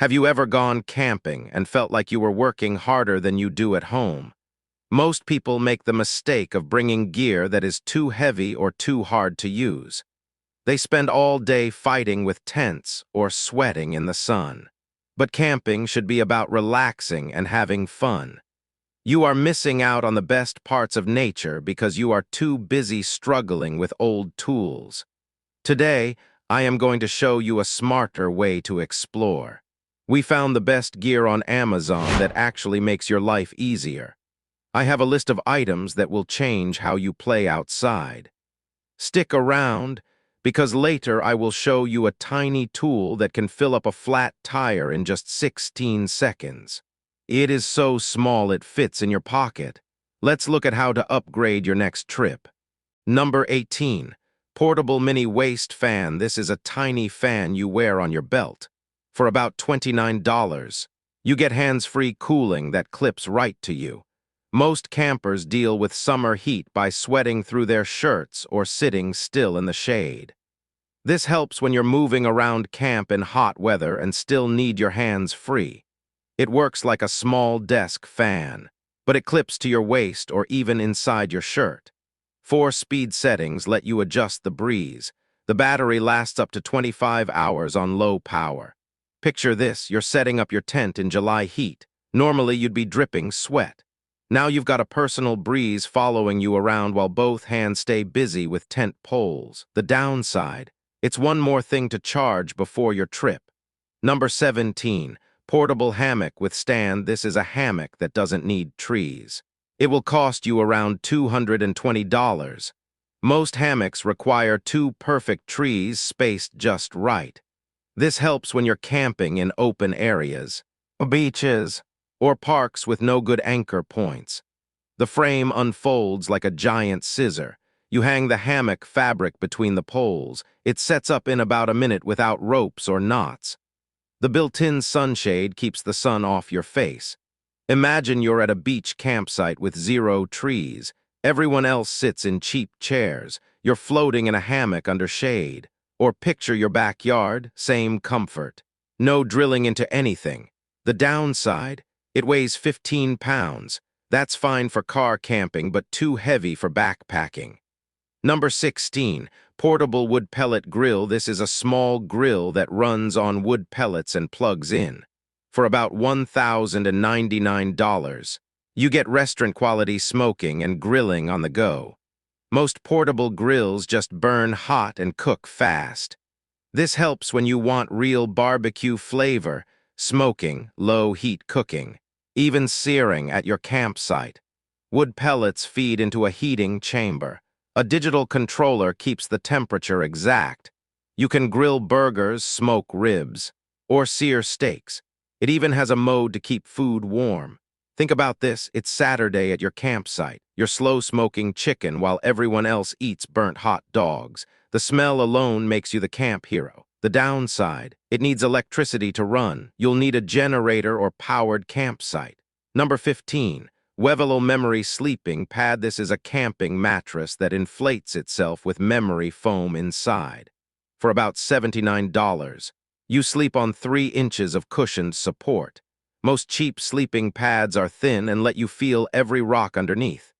Have you ever gone camping and felt like you were working harder than you do at home? Most people make the mistake of bringing gear that is too heavy or too hard to use. They spend all day fighting with tents or sweating in the sun. But camping should be about relaxing and having fun. You are missing out on the best parts of nature because you are too busy struggling with old tools. Today, I am going to show you a smarter way to explore. We found the best gear on Amazon that actually makes your life easier. I have a list of items that will change how you play outside. Stick around, because later I will show you a tiny tool that can fill up a flat tire in just 16 seconds. It is so small it fits in your pocket. Let's look at how to upgrade your next trip. Number 18. Portable Mini Waist Fan. This is a tiny fan you wear on your belt. For about $29, you get hands-free cooling that clips right to you. Most campers deal with summer heat by sweating through their shirts or sitting still in the shade. This helps when you're moving around camp in hot weather and still need your hands free. It works like a small desk fan, but it clips to your waist or even inside your shirt. 4 speed settings let you adjust the breeze. The battery lasts up to 25 hours on low power. Picture this, you're setting up your tent in July heat. Normally you'd be dripping sweat. Now you've got a personal breeze following you around while both hands stay busy with tent poles. The downside, it's one more thing to charge before your trip. Number 17, portable hammock with stand. This is a hammock that doesn't need trees. It will cost you around $220. Most hammocks require 2 perfect trees spaced just right. This helps when you're camping in open areas, beaches, or parks with no good anchor points. The frame unfolds like a giant scissor. You hang the hammock fabric between the poles. It sets up in about a minute without ropes or knots. The built-in sunshade keeps the sun off your face. Imagine you're at a beach campsite with 0 trees. Everyone else sits in cheap chairs. You're floating in a hammock under shade. Or picture your backyard, same comfort. No drilling into anything. The downside, it weighs 15 pounds. That's fine for car camping, but too heavy for backpacking. Number 16, portable wood pellet grill. This is a small grill that runs on wood pellets and plugs in. For about $1,099, you get restaurant-quality smoking and grilling on the go. Most portable grills just burn hot and cook fast. This helps when you want real barbecue flavor, smoking, low-heat cooking, even searing at your campsite. Wood pellets feed into a heating chamber. A digital controller keeps the temperature exact. You can grill burgers, smoke ribs, or sear steaks. It even has a mode to keep food warm. Think about this, it's Saturday at your campsite. You're slow-smoking chicken while everyone else eats burnt hot dogs. The smell alone makes you the camp hero. The downside, it needs electricity to run. You'll need a generator or powered campsite. Number 15, Wevelo Memory Sleeping Pad. This is a camping mattress that inflates itself with memory foam inside. For about $79, you sleep on 3 inches of cushioned support. Most cheap sleeping pads are thin and let you feel every rock underneath.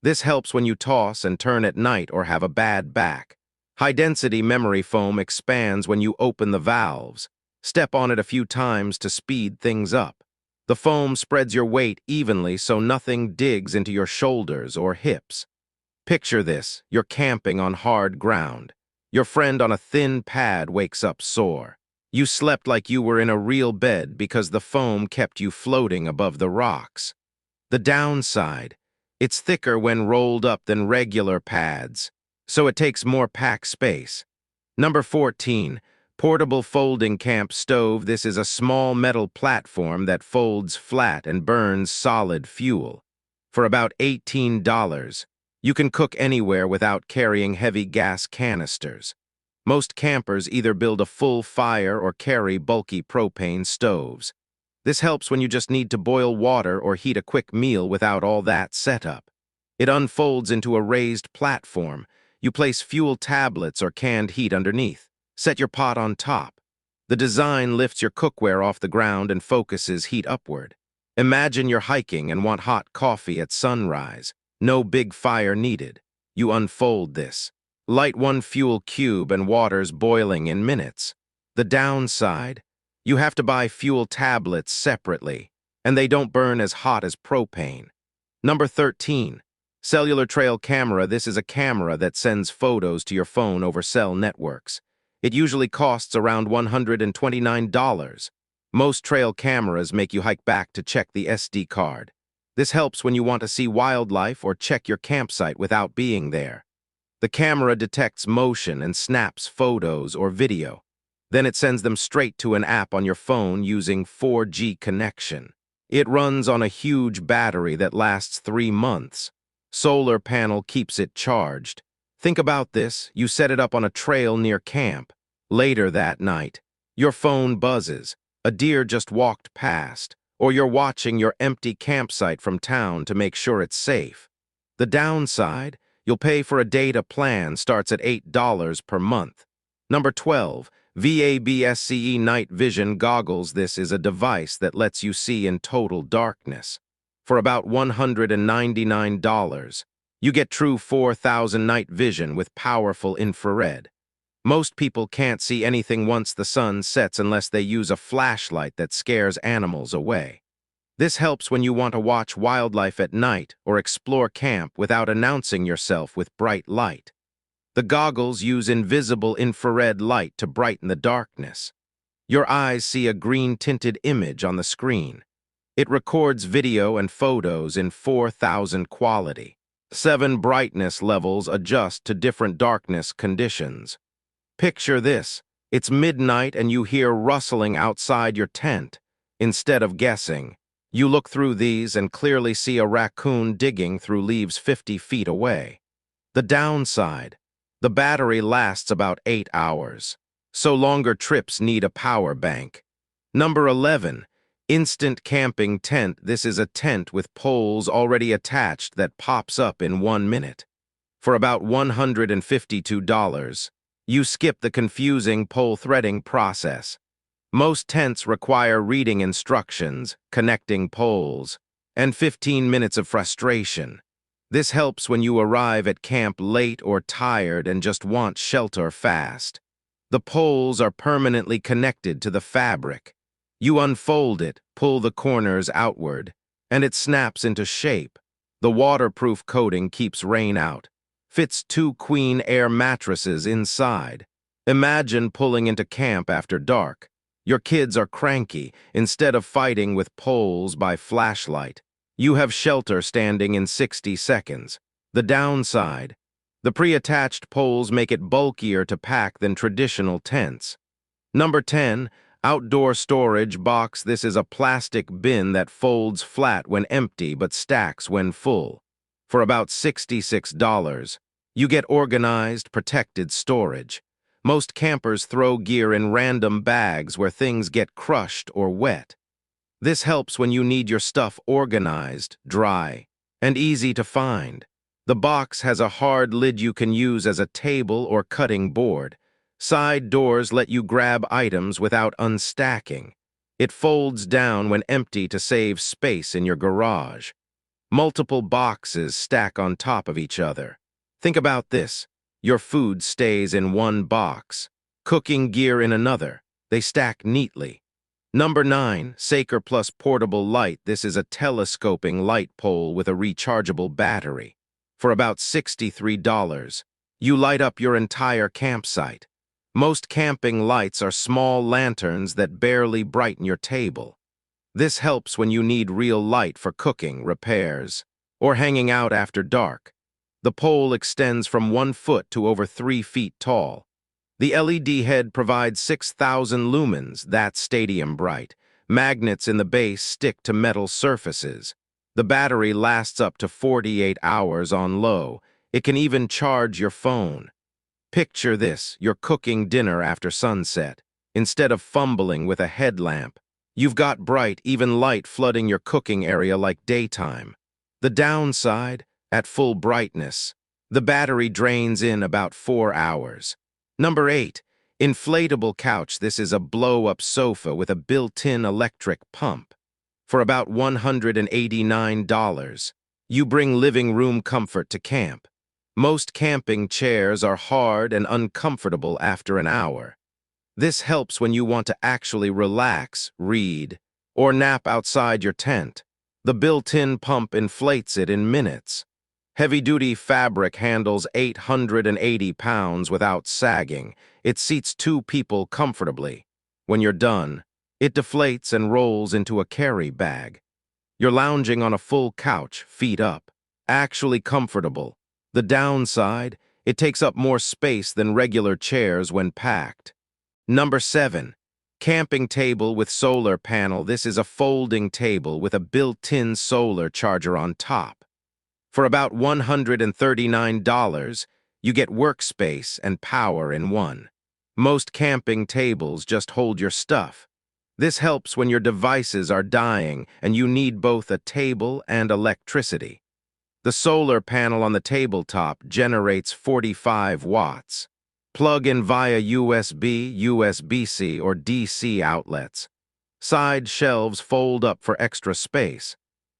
This helps when you toss and turn at night or have a bad back. High-density memory foam expands when you open the valves. Step on it a few times to speed things up. The foam spreads your weight evenly so nothing digs into your shoulders or hips. Picture this, you're camping on hard ground. Your friend on a thin pad wakes up sore. You slept like you were in a real bed because the foam kept you floating above the rocks. The downside, it's thicker when rolled up than regular pads, so it takes more pack space. Number 14, portable folding camp stove. This is a small metal platform that folds flat and burns solid fuel. For about $18, you can cook anywhere without carrying heavy gas canisters. Most campers either build a full fire or carry bulky propane stoves. This helps when you just need to boil water or heat a quick meal without all that setup. It unfolds into a raised platform. You place fuel tablets or canned heat underneath. Set your pot on top. The design lifts your cookware off the ground and focuses heat upward. Imagine you're hiking and want hot coffee at sunrise. No big fire needed. You unfold this. Light one fuel cube and water's boiling in minutes. The downside? You have to buy fuel tablets separately, and they don't burn as hot as propane. Number 13. Cellular Trail Camera. This is a camera that sends photos to your phone over cell networks. It usually costs around $129. Most trail cameras make you hike back to check the SD card. This helps when you want to see wildlife or check your campsite without being there. The camera detects motion and snaps photos or video. Then it sends them straight to an app on your phone using 4G connection. It runs on a huge battery that lasts 3 months. Solar panel keeps it charged. Think about this. You set it up on a trail near camp. Later that night, your phone buzzes. A deer just walked past, or you're watching your empty campsite from town to make sure it's safe. The downside? You'll pay for a data plan starts at $8 per month. Number 12. VABSCE Night Vision Goggles. This is a device that lets you see in total darkness. For about $199, you get true 4,000 night vision with powerful infrared. Most people can't see anything once the sun sets unless they use a flashlight that scares animals away. This helps when you want to watch wildlife at night or explore camp without announcing yourself with bright light. The goggles use invisible infrared light to brighten the darkness. Your eyes see a green-tinted image on the screen. It records video and photos in 4,000 quality. 7 brightness levels adjust to different darkness conditions. Picture this. It's midnight and you hear rustling outside your tent. Instead of guessing, you look through these and clearly see a raccoon digging through leaves 50 feet away. The downside: the battery lasts about 8 hours, so longer trips need a power bank. Number 11. Instant Camping Tent. This is a tent with poles already attached that pops up in 1 minute. For about $152, you skip the confusing pole threading process. Most tents require reading instructions, connecting poles, and 15 minutes of frustration. This helps when you arrive at camp late or tired and just want shelter fast. The poles are permanently connected to the fabric. You unfold it, pull the corners outward, and it snaps into shape. The waterproof coating keeps rain out. Fits 2 queen air mattresses inside. Imagine pulling into camp after dark. Your kids are cranky. Instead of fighting with poles by flashlight, you have shelter standing in 60 seconds. The downside: the pre-attached poles make it bulkier to pack than traditional tents. Number 10. Outdoor Storage Box. This is a plastic bin that folds flat when empty but stacks when full. For about $66, you get organized, protected storage. Most campers throw gear in random bags where things get crushed or wet. This helps when you need your stuff organized, dry, and easy to find. The box has a hard lid you can use as a table or cutting board. Side doors let you grab items without unstacking. It folds down when empty to save space in your garage. Multiple boxes stack on top of each other. Think about this. Your food stays in one box, cooking gear in another. They stack neatly. Number 9. Saker Plus Portable Light. This is a telescoping light pole with a rechargeable battery. For about $63, you light up your entire campsite. Most camping lights are small lanterns that barely brighten your table. This helps when you need real light for cooking, repairs, or hanging out after dark. The pole extends from 1 foot to over 3 feet tall. The LED head provides 6,000 lumens, that's stadium bright. Magnets in the base stick to metal surfaces. The battery lasts up to 48 hours on low. It can even charge your phone. Picture this: you're cooking dinner after sunset. Instead of fumbling with a headlamp, you've got bright, even light flooding your cooking area like daytime. The downside: at full brightness, the battery drains in about 4 hours. Number 8. Inflatable couch. This is a blow-up sofa with a built-in electric pump. For about $189, you bring living room comfort to camp. Most camping chairs are hard and uncomfortable after an hour. This helps when you want to actually relax, read, or nap outside your tent. The built-in pump inflates it in minutes. Heavy-duty fabric handles 880 pounds without sagging. It seats 2 people comfortably. When you're done, it deflates and rolls into a carry bag. You're lounging on a full couch, feet up. Actually comfortable. The downside, it takes up more space than regular chairs when packed. Number 7. Camping table with solar panel. This is a folding table with a built-in solar charger on top. For about $139, you get workspace and power in one. Most camping tables just hold your stuff. This helps when your devices are dying and you need both a table and electricity. The solar panel on the tabletop generates 45 watts. Plug in via USB, USB-C, or DC outlets. Side shelves fold up for extra space.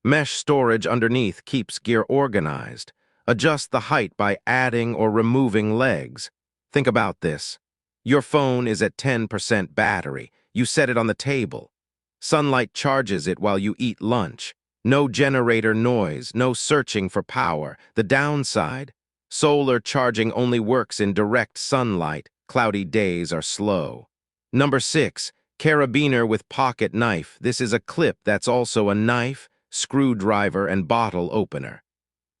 Mesh storage underneath keeps gear organized. Adjust the height by adding or removing legs. Think about this. Your phone is at 10% battery. You set it on the table. Sunlight charges it while you eat lunch. No generator noise, no searching for power. The downside? Solar charging only works in direct sunlight. Cloudy days are slow. Number 6. Carabiner with pocket knife. This is a clip that's also a knife, screwdriver, and bottle opener.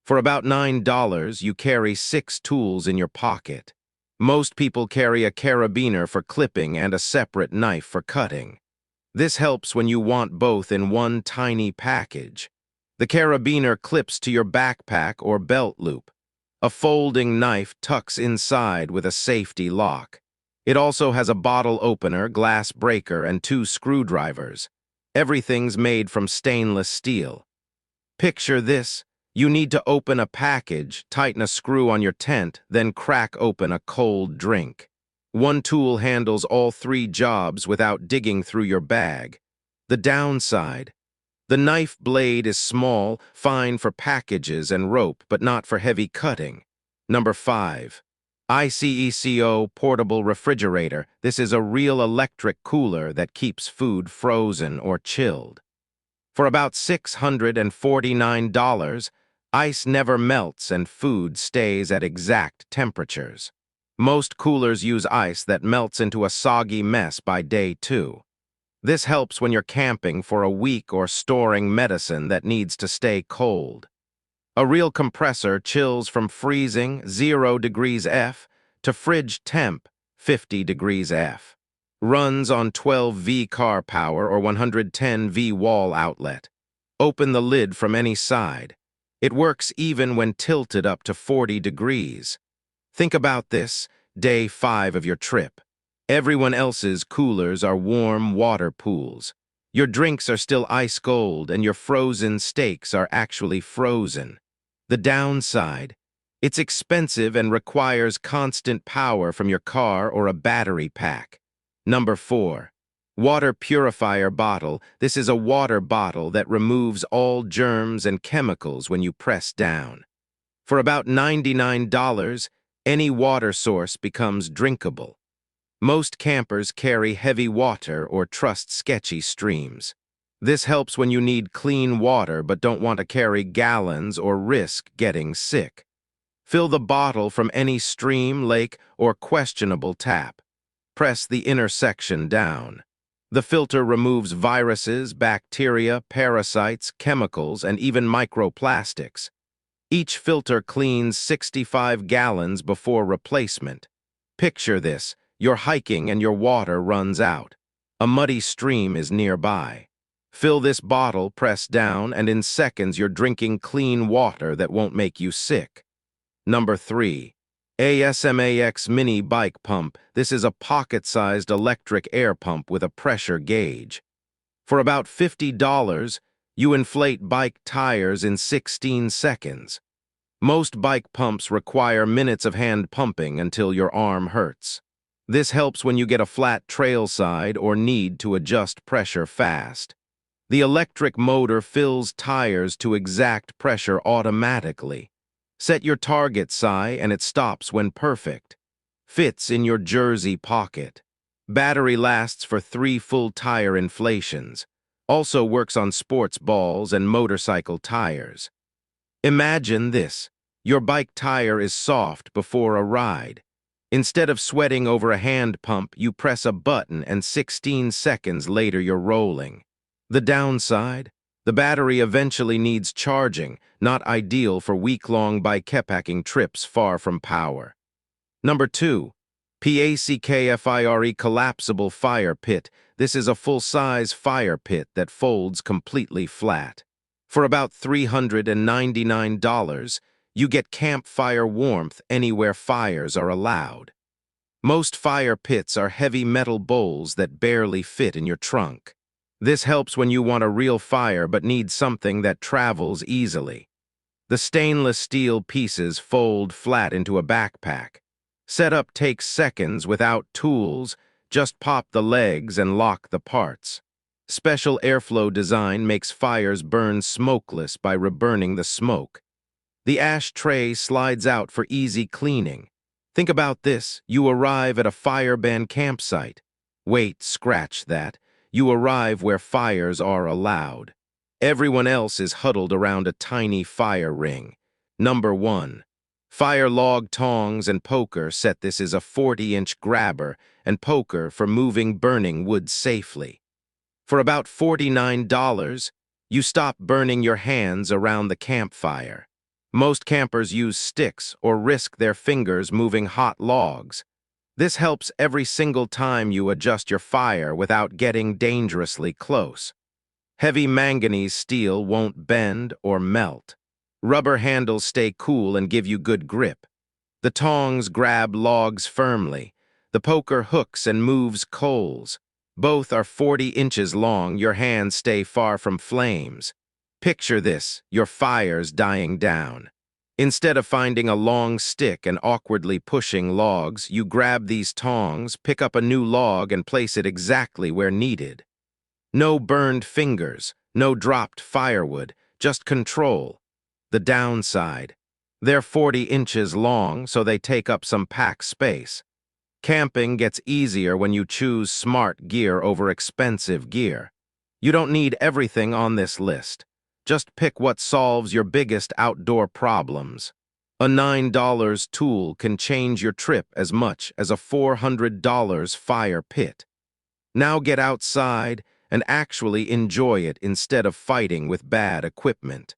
For about $9, you carry 6 tools in your pocket. Most people carry a carabiner for clipping and a separate knife for cutting. This helps when you want both in one tiny package. The carabiner clips to your backpack or belt loop. A folding knife tucks inside with a safety lock. It also has a bottle opener, glass breaker, and 2 screwdrivers. Everything's made from stainless steel. Picture this. You need to open a package, tighten a screw on your tent, then crack open a cold drink. One tool handles all 3 jobs without digging through your bag. The downside? The knife blade is small, fine for packages and rope, but not for heavy cutting. Number 5. ICECO Portable Refrigerator. This is a real electric cooler that keeps food frozen or chilled. For about $649, ice never melts and food stays at exact temperatures. Most coolers use ice that melts into a soggy mess by day 2. This helps when you're camping for a week or storing medicine that needs to stay cold. A real compressor chills from freezing 0 degrees F to fridge temp 50 degrees F. Runs on 12V car power or 110V wall outlet. Open the lid from any side. It works even when tilted up to 40 degrees. Think about this, day 5 of your trip. Everyone else's coolers are warm water pools. Your drinks are still ice cold and your frozen steaks are actually frozen. The downside? It's expensive and requires constant power from your car or a battery pack. Number 4. Water purifier bottle. This is a water bottle that removes all germs and chemicals when you press down. For about $99, any water source becomes drinkable. Most campers carry heavy water or trust sketchy streams. This helps when you need clean water but don't want to carry gallons or risk getting sick. Fill the bottle from any stream, lake, or questionable tap. Press the inner section down. The filter removes viruses, bacteria, parasites, chemicals, and even microplastics. Each filter cleans 65 gallons before replacement. Picture this. You're hiking and your water runs out. A muddy stream is nearby. Fill this bottle, press down, and in seconds you're drinking clean water that won't make you sick. Number 3. ASMAX Mini Bike Pump. This is a pocket-sized electric air pump with a pressure gauge. For about $50, you inflate bike tires in 16 seconds. Most bike pumps require minutes of hand pumping until your arm hurts. This helps when you get a flat trail side or need to adjust pressure fast. The electric motor fills tires to exact pressure automatically. Set your target size and it stops when perfect. Fits in your jersey pocket. Battery lasts for 3 full tire inflations. Also works on sports balls and motorcycle tires. Imagine this. Your bike tire is soft before a ride. Instead of sweating over a hand pump, you press a button and 16 seconds later you're rolling. The downside? The battery eventually needs charging, not ideal for week-long bikepacking trips far from power. Number 2. PACKFIRE Collapsible Fire Pit. This is a full-size fire pit that folds completely flat. For about $399, you get campfire warmth anywhere fires are allowed. Most fire pits are heavy metal bowls that barely fit in your trunk. This helps when you want a real fire but need something that travels easily. The stainless steel pieces fold flat into a backpack. Setup takes seconds without tools, just pop the legs and lock the parts. Special airflow design makes fires burn smokeless by reburning the smoke. The ashtray slides out for easy cleaning. Think about this. You arrive at a fire-banned campsite. Wait, scratch that. You arrive where fires are allowed. Everyone else is huddled around a tiny fire ring. Number 1. Fire log tongs and poker. Set this is a 40-inch grabber and poker for moving burning wood safely. For about $49, you stop burning your hands around the campfire. Most campers use sticks or risk their fingers moving hot logs. This helps every single time you adjust your fire without getting dangerously close. Heavy manganese steel won't bend or melt. Rubber handles stay cool and give you good grip. The tongs grab logs firmly. The poker hooks and moves coals. Both are 40 inches long. Your hands stay far from flames. Picture this, your fire's dying down. Instead of finding a long stick and awkwardly pushing logs, you grab these tongs, pick up a new log, and place it exactly where needed. No burned fingers, no dropped firewood, just control. The downside. They're 40 inches long, so they take up some pack space. Camping gets easier when you choose smart gear over expensive gear. You don't need everything on this list. Just pick what solves your biggest outdoor problems. A $9 tool can change your trip as much as a $400 fire pit. Now get outside and actually enjoy it instead of fighting with bad equipment.